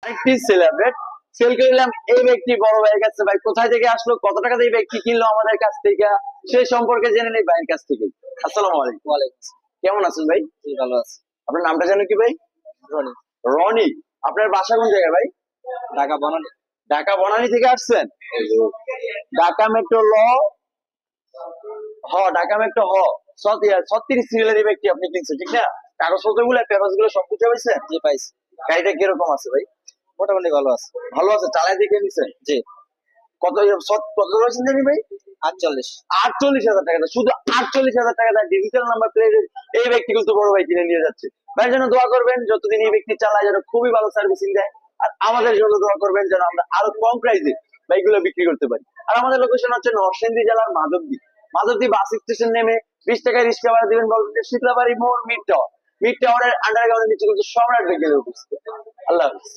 আরেকটি celebrate sell করলাম এই ব্যক্তি বড় ভাইয়ের কাছে। ভাই কোথায় থেকে আসলো, কত টাকা দিয়ে ব্যক্তি কিনলো আমাদের কাছ থেকে, সেই সম্পর্কে জেনে নেই ভাইয়ের কাছ থেকে। আসসালামু আলাইকুম। ওয়ালাইকুম আসসালাম। কেমন আছেন ভাই? জি, ভালো আছি। আপনার নামটা জানো কি ভাই? রনি। রনি। আপনার বাসা কোন জায়গায় ভাই? ঢাকা বনানী। ঢাকা বনানী থেকে আসছেন? ঢাকা মেট্রো ল, ঢাকা মেট্রো 36 সিরিয়ালের এই ব্যক্তি আপনি কিনছেন, ঠিক না? কাগজপত্র গুলো পেপার গুলো সব কিছু হয়েছে? জি, পাইছি। গাড়িটা কিরকম আছে ভাই? মোটামুটি ভালো আছে। ভালো আছে, চালায় দেখে নিছেন? জি। কত কত রয়েছেন জানি ভাই? 48। 48,000 টাকা, শুধু 48,000 টাকা তার ডিজিটাল নাম্বার প্লেটের এই ব্যক্তি কিন্তু বড় ভাই কিনে নিয়ে যাচ্ছে। ভাইয়ের জন্য দোয়া করবেন, যতদিন এই ব্যক্তি চালায় যেন খুবই ভালো সার্ভিসিং দেয়। আর আমাদের জন্য দোয়া করবেন যেন আমরা আরো কম প্রাইসে বাইকগুলো বিক্রি করতে পারি। আর আমাদের লোকেশন হচ্ছে নরসিংদী জেলার মাধবদী। মাধবদী বাস স্টেশন নেমে 20 টাকায় রিক্সা ভাড়া দিবেন, বলবেন যে শীতলাবাড়ি মোড় মিড টাওয়ার। মিড টাওয়ারের আন্ডারগ্রাউন্ডের নিচে কিন্তু সম্রাট বেকারি অবস্থিত। আল্লাহ হাফেজ।